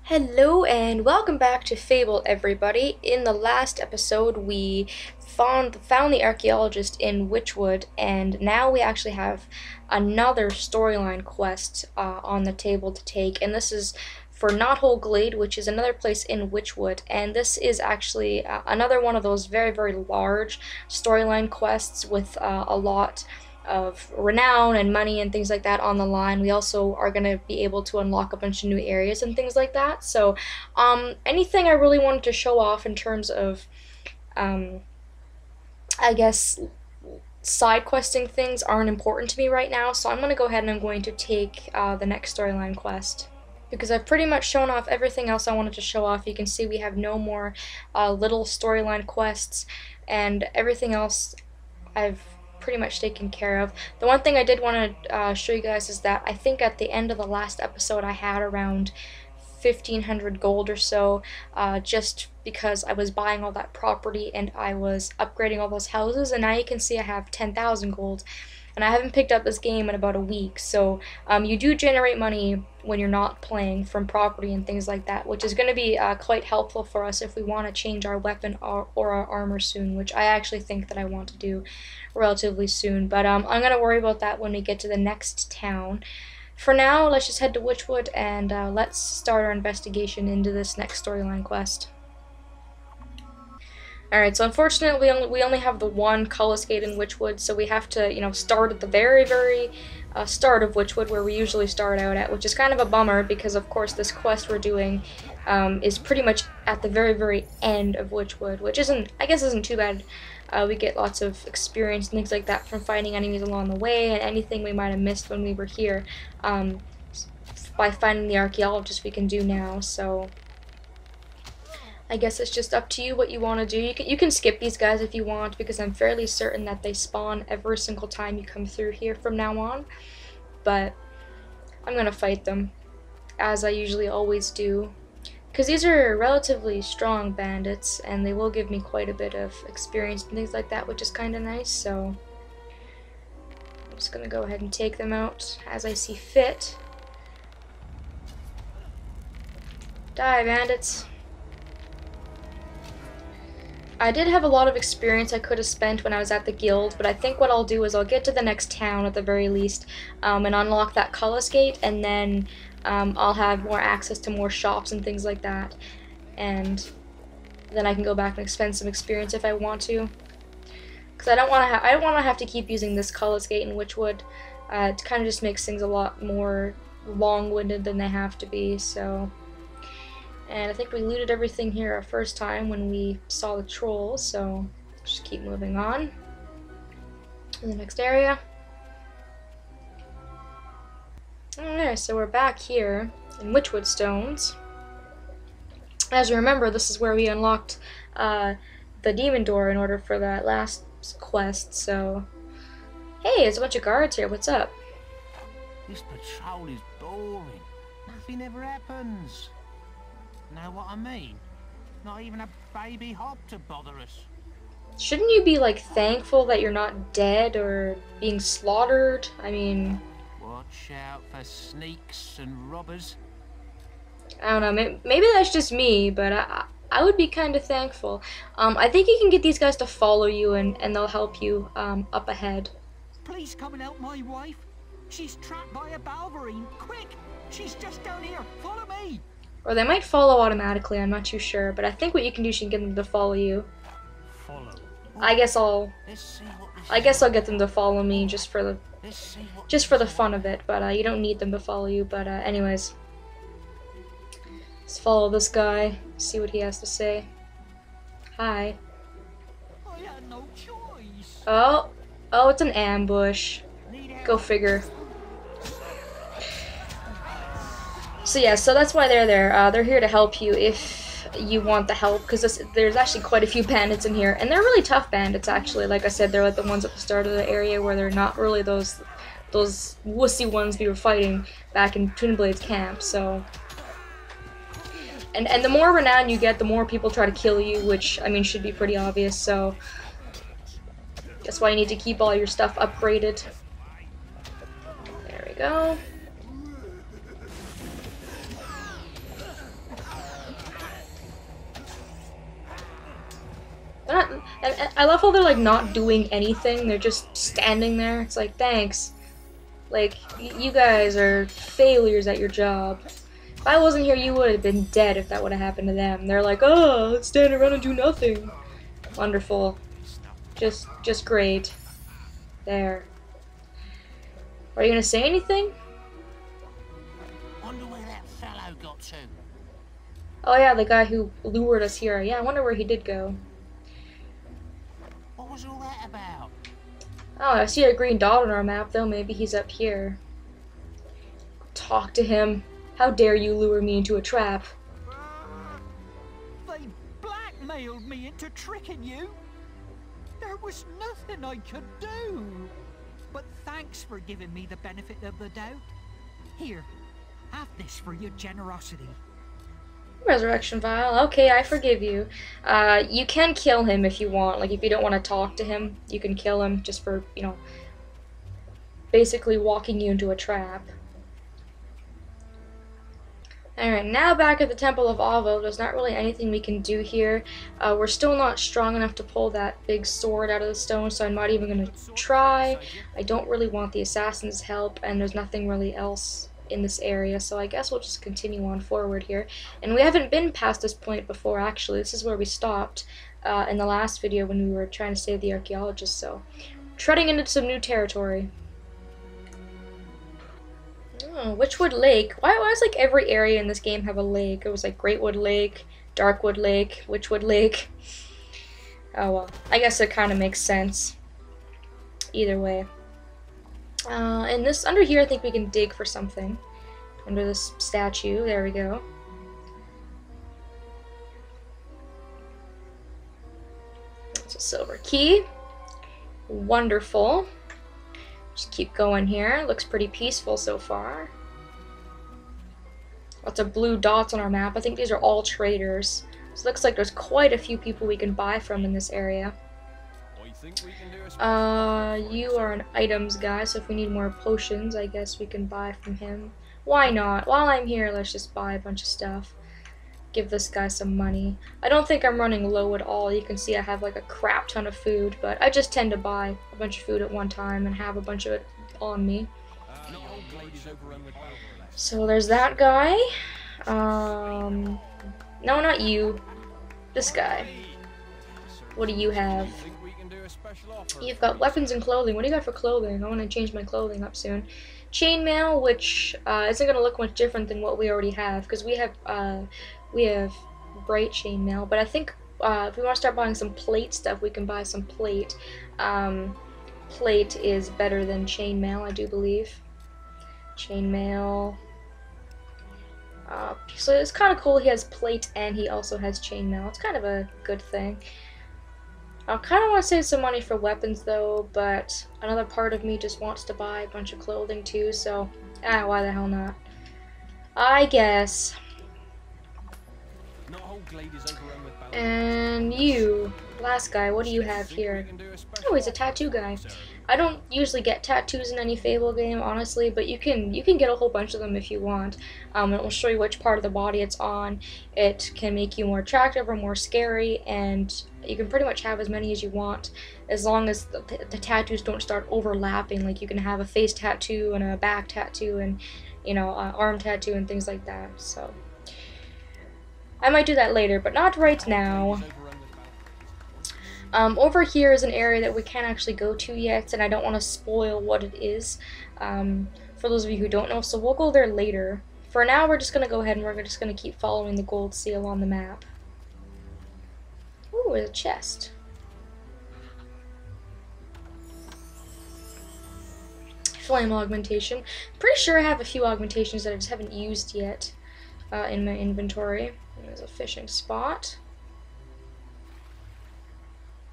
Hello and welcome back to Fable, everybody. In the last episode, we found the archaeologist in Witchwood, and now we actually have another storyline quest on the table to take, and this is for Knothole Glade, which is another place in Witchwood, and this is actually another one of those very, very large storyline quests with a lot of renown and money and things like that on the line. We also are going to be able to unlock a bunch of new areas and things like that. So anything I really wanted to show off in terms of I guess side questing things aren't important to me right now, so I'm going to go ahead and I'm going to take the next storyline quest. Because I've pretty much shown off everything else I wanted to show off. You can see we have no more little storyline quests, and everything else I've pretty much taken care of. The one thing I did want to show you guys is that I think at the end of the last episode I had around 1,500 gold or so, just because I was buying all that property and I was upgrading all those houses, and now you can see I have 10,000 gold. And I haven't picked up this game in about a week, so you do generate money when you're not playing from property and things like that, which is going to be quite helpful for us if we want to change our weapon or our armor soon, which I actually think that I want to do relatively soon. But I'm going to worry about that when we get to the next town. For now, let's just head to Witchwood and let's start our investigation into this next storyline quest. Alright, so unfortunately we only have the one Knothole Glade in Witchwood, so we have to, start at the very, very start of Witchwood, where we usually start out at, which is kind of a bummer because, of course, this quest we're doing is pretty much at the very, very end of Witchwood, which I guess isn't too bad. We get lots of experience and things like that from fighting enemies along the way, and anything we might have missed when we were here by finding the archaeologist we can do now, so I guess it's just up to you what you want to do. You can skip these guys if you want, because I'm fairly certain that they spawn every single time you come through here from now on. But I'm going to fight them, as I usually always do. Because these are relatively strong bandits, and they will give me quite a bit of experience and things like that, which is kind of nice. So I'm just going to go ahead and take them out as I see fit. Die, bandits. I did have a lot of experience I could have spent when I was at the guild, but I think what I'll do is I'll get to the next town at the very least and unlock that Knothole Glade, and then I'll have more access to more shops and things like that, and then I can go back and spend some experience if I want to. Because I don't want to have to keep using this Knothole Glade in Witchwood. It kind of just makes things a lot more long-winded than they have to be. So. And I think we looted everything here our first time when we saw the troll, so just keep moving on to the next area. Alright, so we're back here in Witchwood Stones. As you remember, this is where we unlocked the demon door in order for that last quest, so hey, there's a bunch of guards here, what's up? This patrol is boring. Nothing ever happens. Know what I mean? Not even a baby hop to bother us. Shouldn't you be, like, thankful that you're not dead or being slaughtered? I mean... Watch out for sneaks and robbers. I don't know, maybe that's just me, but I would be kind of thankful. I think you can get these guys to follow you and they'll help you up ahead. Please come and help my wife. She's trapped by a Balverine. Quick! She's just down here. Follow me! Or they might follow automatically, I'm not too sure, but I think what you can do is you can get them to follow you. Follow. I guess I'll get them to follow me just for the fun of it, but you don't need them to follow you, but anyways. Let's follow this guy, see what he has to say. Hi. I had no choice. Oh, it's an ambush. Go figure. So yeah, so that's why they're there. They're here to help you if you want the help, because there's actually quite a few bandits in here, and they're really tough bandits actually. Like I said, they're like the ones at the start of the area where they're not really those wussy ones we were fighting back in Twinblade's camp. So, and the more renown you get, the more people try to kill you, which I mean should be pretty obvious. So that's why you need to keep all your stuff upgraded. There we go. And I love how they're like not doing anything. They're just standing there. It's like, thanks. Like, you guys are failures at your job. If I wasn't here, you would have been dead if that would have happened to them. They're like, oh, let's stand around and do nothing. Wonderful. Just great. There. Are you gonna say anything? Wonder where that fellow got to. Oh yeah, the guy who lured us here. Yeah, I wonder where he did go. What was all that about? Oh, I see a green dot on our map, though. Maybe he's up here. Talk to him. How dare you lure me into a trap? They blackmailed me into tricking you. There was nothing I could do. But thanks for giving me the benefit of the doubt. Here, have this for your generosity. Resurrection vial. Okay, I forgive you. You can kill him if you want. Like, if you don't want to talk to him, you can kill him just for, you know, basically walking you into a trap. Alright, now back at the Temple of Avo, there's not really anything we can do here. We're still not strong enough to pull that big sword out of the stone, so I'm not even going to try. I don't really want the assassin's help, and there's nothing really else in this area, so I guess we'll just continue on forward here. And we haven't been past this point before, actually. This is where we stopped in the last video when we were trying to save the archaeologist, so treading into some new territory. Oh, Witchwood Lake. Why does like every area in this game have a lake? It was like Greatwood Lake, Darkwood Lake, Witchwood Lake. Oh well, I guess it kind of makes sense. Either way. And this under here, I think we can dig for something. Under this statue, there we go. It's a silver key. Wonderful. Just keep going here. Looks pretty peaceful so far. Lots of blue dots on our map. I think these are all traders. So it looks like there's quite a few people we can buy from in this area. You are an items guy, so if we need more potions, I guess we can buy from him. Why not? While I'm here, let's just buy a bunch of stuff. Give this guy some money. I don't think I'm running low at all. You can see I have like a crap ton of food, but I just tend to buy a bunch of food at one time and have a bunch of it on me. So there's that guy. No, not you. This guy. What do you have? You've got weapons and clothing. What do you got for clothing? I want to change my clothing up soon. Chainmail, which isn't going to look much different than what we already have, because we have bright chainmail. But I think if we want to start buying some plate stuff, we can buy some plate. Plate is better than chainmail, I do believe. Chainmail. So it's kind of cool. He has plate and he also has chainmail. It's kind of a good thing. I kind of want to save some money for weapons though, but another part of me just wants to buy a bunch of clothing too, so why the hell not? I guess. And you, last guy, what do you have here? Oh, he's a tattoo guy. I don't usually get tattoos in any Fable game, honestly, but you can get a whole bunch of them if you want. It will show you which part of the body it's on. It can make you more attractive or more scary, and you can pretty much have as many as you want, as long as the tattoos don't start overlapping. Like you can have a face tattoo and a back tattoo and, you know, arm tattoo and things like that. So I might do that later, but not right now. Over here is an area that we can't actually go to yet, and I don't want to spoil what it is for those of you who don't know, so we'll go there later. For now, we're just going to go ahead and we're just going to keep following the gold seal on the map. Ooh, there's a chest. Flame augmentation. Pretty sure I have a few augmentations that I just haven't used yet in my inventory. There's a fishing spot.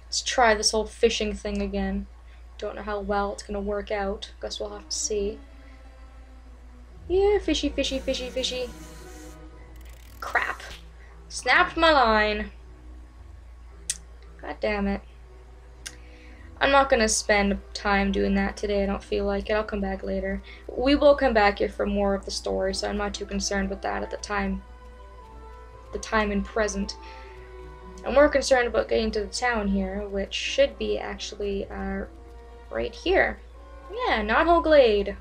Let's try this whole fishing thing again. Don't know how well it's gonna work out. Guess we'll have to see. Yeah, fishy, fishy, fishy, fishy. Crap. Snapped my line. God damn it. I'm not gonna spend time doing that today. I don't feel like it. I'll come back later. We will come back here for more of the story, so I'm not too concerned with that at the time. The time in present. I'm more concerned about getting to the town here, which should be actually right here. Yeah, Knothole Glade.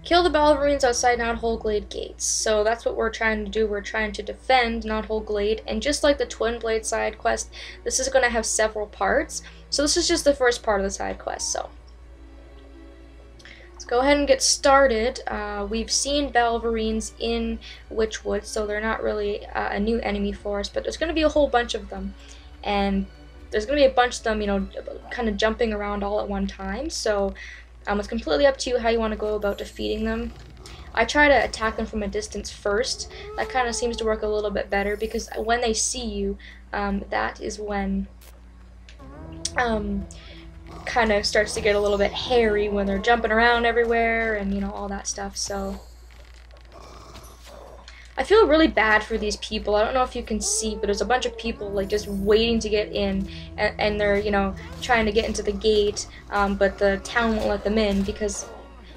Kill the Balverines outside Knothole Glade gates. So that's what we're trying to do. We're trying to defend Knothole Glade, and just like the Twin Blade side quest, this is going to have several parts. So this is just the first part of the side quest. So let's go ahead and get started. We've seen Balverines in Witchwood, so they're not really a new enemy for us, but there's going to be a whole bunch of them, and there's going to be a bunch of them, you know, kind of jumping around all at one time. So it's completely up to you how you want to go about defeating them. I try to attack them from a distance first. That kind of seems to work a little bit better, because when they see you, that is when kind of starts to get a little bit hairy, when they're jumping around everywhere and, you know, all that stuff. So I feel really bad for these people. I don't know if you can see, but there's a bunch of people like just waiting to get in, and they're, you know, trying to get into the gate, but the town won't let them in, because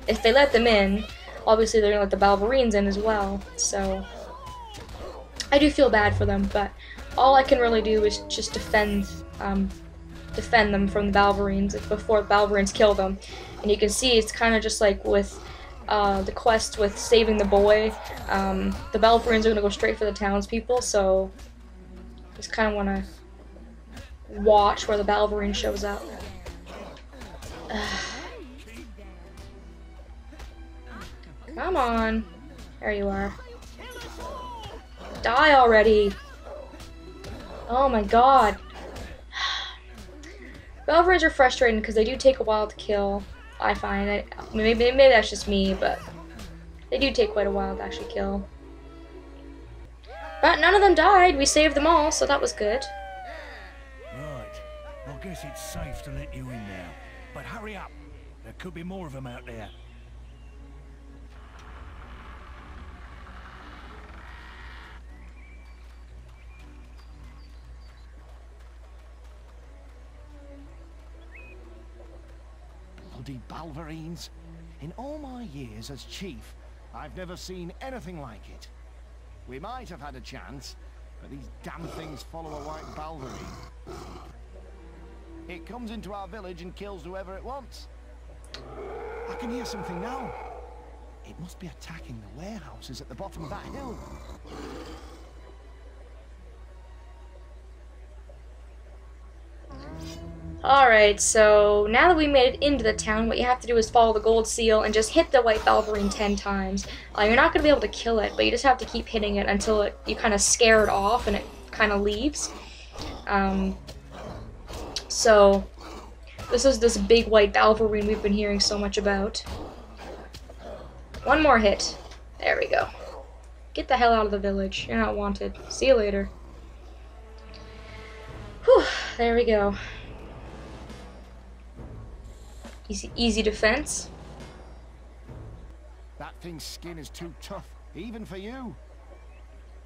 if they let them in, obviously they're gonna let the Balverines in as well. So I do feel bad for them, but all I can really do is just defend them from the Balverines before the Balverines kill them. And you can see it's kind of just like with the quest with saving the boy. The Balverines are going to go straight for the townspeople, so just kind of want to watch where the Balverine shows up. Come on. There you are. Die already. Oh my god. Balverines are frustrating because they do take a while to kill. I find maybe that's just me, but they do take quite a while to actually kill. But none of them died. We saved them all, so that was good. Right. I guess it's safe to let you in now. But hurry up. There could be more of them out there. Bloody Balverines. In all my years as chief, I've never seen anything like it. We might have had a chance, but these damn things follow a white Balverine. It comes into our village and kills whoever it wants. I can hear something now. It must be attacking the warehouses at the bottom of that hill. Alright, so now that we made it into the town, what you have to do is follow the gold seal and just hit the white Balverine 10 times. You're not going to be able to kill it, but you just have to keep hitting it until you kind of scare it off and it kind of leaves. So this is this big white Balverine we've been hearing so much about. One more hit. There we go. Get the hell out of the village. You're not wanted. See you later. Whew, there we go. Easy defense. That thing's skin is too tough, even for you.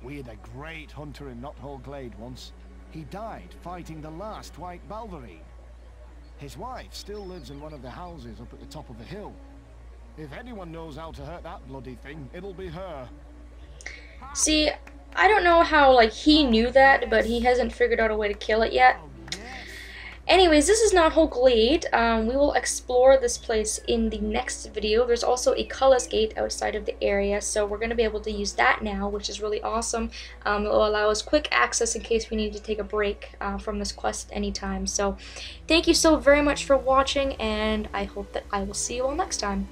We had a great hunter in Knothole Glade once. He died fighting the last white Balverine. His wife still lives in one of the houses up at the top of the hill. If anyone knows how to hurt that bloody thing, it'll be her. See, I don't know how, like, he knew that, but he hasn't figured out a way to kill it yet. Anyways, this is Knothole Glade. We will explore this place in the next video. There's also a Cullis Gate outside of the area, so we're going to be able to use that now, which is really awesome. It will allow us quick access in case we need to take a break from this quest anytime. So, thank you so very much for watching, and I hope that I will see you all next time.